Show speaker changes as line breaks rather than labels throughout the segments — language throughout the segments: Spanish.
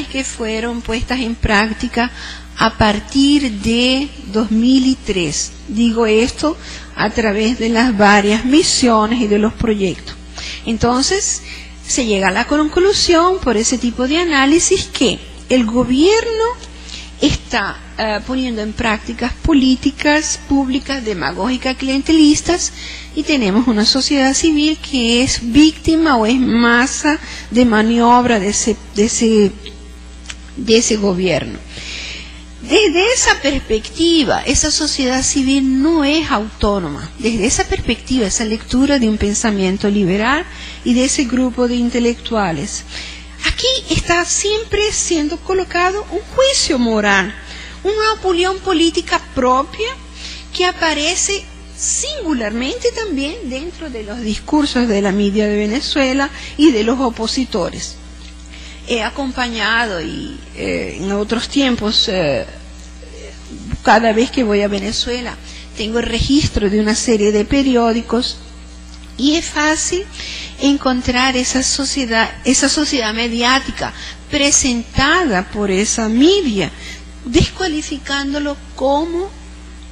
que fueron puestas en práctica a partir de 2003. Digo esto a través de las varias misiones y de los proyectos. Entonces, se llega a la conclusión por ese tipo de análisis que el gobierno está poniendo en prácticas políticas públicas demagógicas clientelistas y tenemos una sociedad civil que es víctima o es masa de maniobra de ese gobierno. Desde esa perspectiva, esa sociedad civil no es autónoma. Desde esa perspectiva, esa lectura de un pensamiento liberal y de ese grupo de intelectuales, aquí está siempre siendo colocado un juicio moral, una opinión política propia que aparece singularmente también dentro de los discursos de la media de Venezuela y de los opositores. He acompañado y en otros tiempos, cada vez que voy a Venezuela, tengo el registro de una serie de periódicos y es fácil encontrar esa sociedad mediática presentada por esa media, descualificándolo como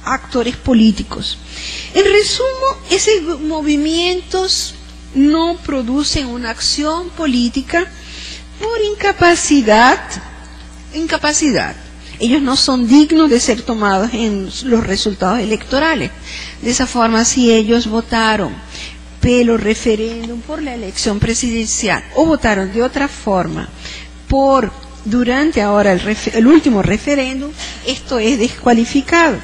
actores políticos. En resumen, esos movimientos no producen una acción política por incapacidad. Ellos no son dignos de ser tomados en los resultados electorales. De esa forma, si ellos votaron pelo referéndum por la elección presidencial o votaron de otra forma durante ahora el último referéndum, esto es descualificado.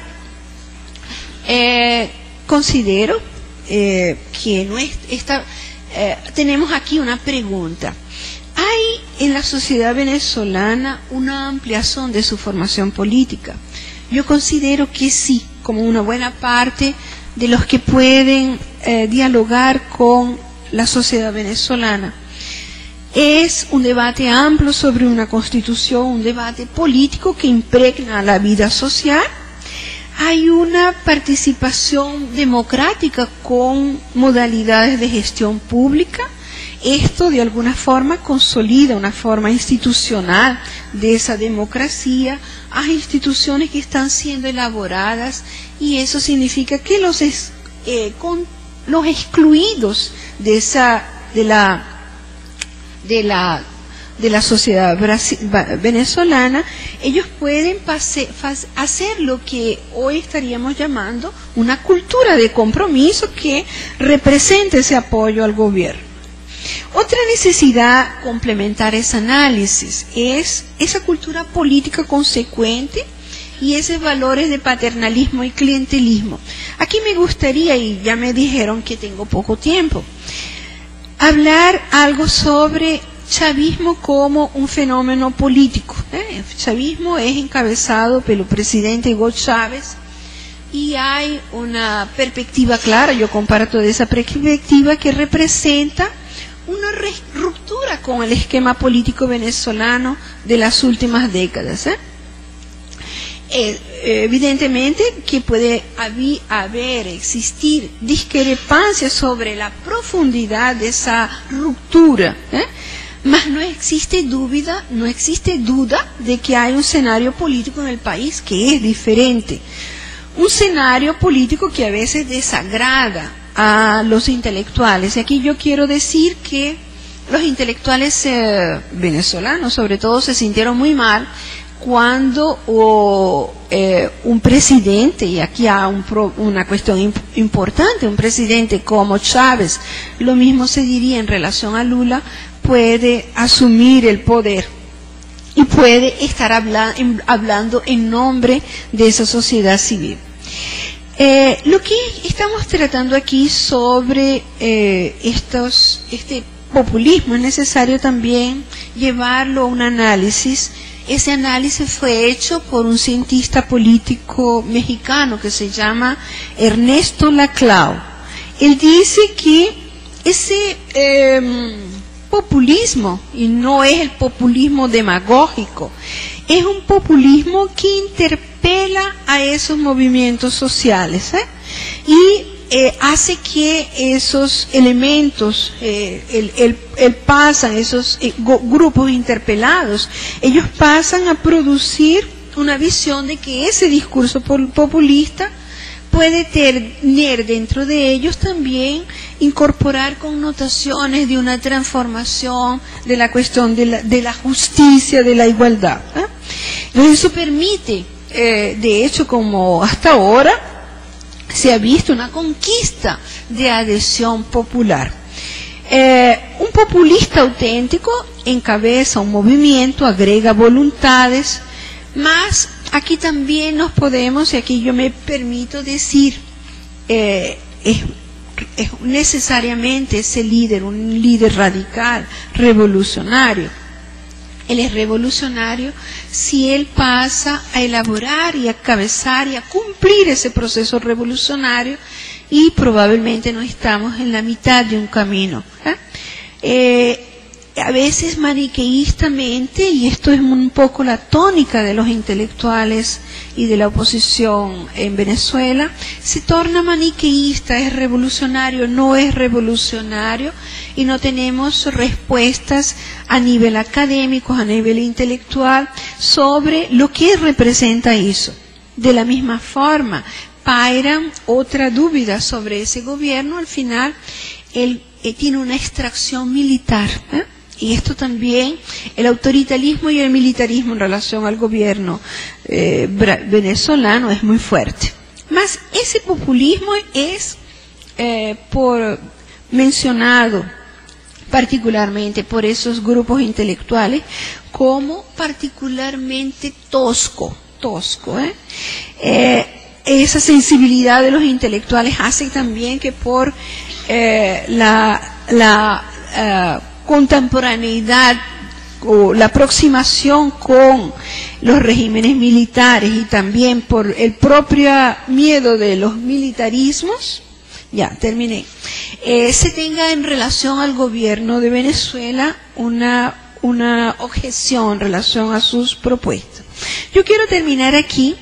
Considero que tenemos aquí una pregunta. Hay en la sociedad venezolana una ampliación de su formación política. Yo considero que sí, como una buena parte de los que pueden dialogar con la sociedad venezolana. Es un debate amplio sobre una constitución, un debate político que impregna la vida social. Hay una participación democrática con modalidades de gestión pública. Esto de alguna forma consolida una forma institucional de esa democracia. Hay instituciones que están siendo elaboradas y eso significa que los excluidos de la sociedad venezolana, ellos pueden hacer lo que hoy estaríamos llamando una cultura de compromiso que representa ese apoyo al gobierno. Otra necesidad complementar ese análisis es esa cultura política consecuente y esos valores de paternalismo y clientelismo. Aquí me gustaría, y ya me dijeron que tengo poco tiempo, hablar algo sobre chavismo como un fenómeno político. El chavismo es encabezado por el presidente Hugo Chávez y hay una perspectiva clara, yo comparto de esa perspectiva, que representa una ruptura con el esquema político venezolano de las últimas décadas. Evidentemente que puede existir discrepancias sobre la profundidad de esa ruptura, mas no existe duda de que hay un escenario político en el país que es diferente, un escenario político que a veces desagrada a los intelectuales. Y aquí yo quiero decir que los intelectuales venezolanos sobre todo se sintieron muy mal cuando un presidente, y aquí hay una cuestión importante, un presidente como Chávez, lo mismo se diría en relación a Lula, puede asumir el poder y puede estar hablando en nombre de esa sociedad civil. Lo que estamos tratando aquí sobre este populismo es necesario también llevarlo a un análisis. Ese análisis fue hecho por un cientista político mexicano que se llama Ernesto Laclau. Él dice que ese populismo, y no es el populismo demagógico, es un populismo que interpela a esos movimientos sociales, y hace que esos elementos, pasan, esos grupos interpelados, ellos pasan a producir una visión de que ese discurso populista puede tener dentro de ellos también incorporar connotaciones de una transformación de la cuestión de la justicia, de la igualdad. Entonces eso permite, de hecho, como hasta ahora se ha visto una conquista de adhesión popular. Un populista auténtico encabeza un movimiento, agrega voluntades, más aquí también nos podemos, y aquí yo me permito decir, es necesariamente ese líder, un líder radical, revolucionario. Él es revolucionario si él pasa a elaborar y a cabezar y a cumplir ese proceso revolucionario, y probablemente no estamos en la mitad de un camino. A veces maniqueístamente, y esto es un poco la tónica de los intelectuales y de la oposición en Venezuela, se torna maniqueísta, es revolucionario, no es revolucionario, y no tenemos respuestas a nivel académico, a nivel intelectual, sobre lo que representa eso. De la misma forma, pairan otra duda sobre ese gobierno. Al final, él tiene una extracción militar, y esto también, el autoritarismo y el militarismo en relación al gobierno venezolano es muy fuerte. Más ese populismo es mencionado particularmente por esos grupos intelectuales como particularmente tosco. Esa sensibilidad de los intelectuales hace también que por la contemporaneidad o la aproximación con los regímenes militares, y también por el propio miedo de los militarismos, ya terminé, se tenga en relación al gobierno de Venezuela una objeción en relación a sus propuestas. Yo quiero terminar aquí,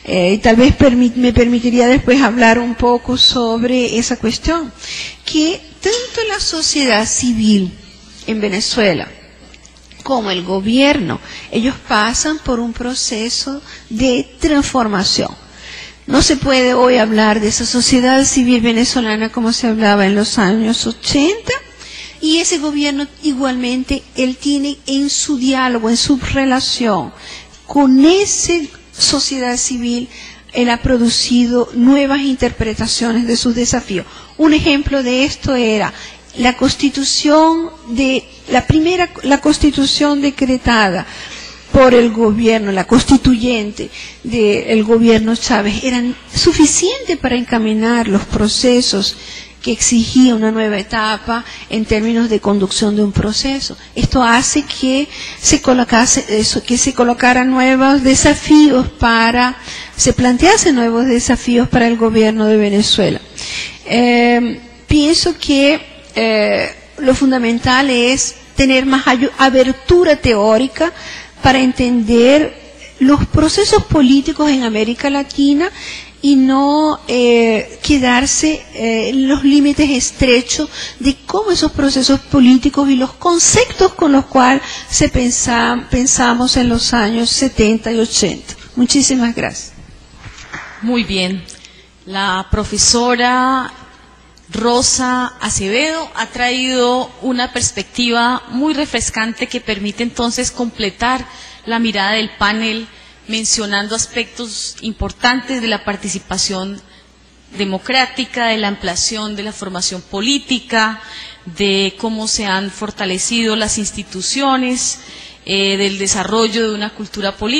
y tal vez me permitiría después hablar un poco sobre esa cuestión, que tanto la sociedad civil en Venezuela como el gobierno, ellos pasan por un proceso de transformación. No se puede hoy hablar de esa sociedad civil venezolana como se hablaba en los años 80, y ese gobierno igualmente, él tiene en su diálogo, en su relación con esa sociedad civil, él ha producido nuevas interpretaciones de sus desafíos. Un ejemplo de esto era la constitución la constitución decretada por el gobierno, la constituyente del gobierno Chávez, eran suficientes para encaminar los procesos que exigía una nueva etapa en términos de conducción de un proceso. Esto hace que se colocaran nuevos desafíos se planteasen nuevos desafíos para el gobierno de Venezuela. Pienso que lo fundamental es tener más abertura teórica para entender los procesos políticos en América Latina, y no quedarse en los límites estrechos de cómo esos procesos políticos y los conceptos con los cuales pensamos en los años 70 y 80. Muchísimas gracias.
Muy bien. La profesora Rosa Acevedo ha traído una perspectiva muy refrescante que permite entonces completar la mirada del panel, mencionando aspectos importantes de la participación democrática, de la ampliación de la formación política, de cómo se han fortalecido las instituciones, del desarrollo de una cultura política.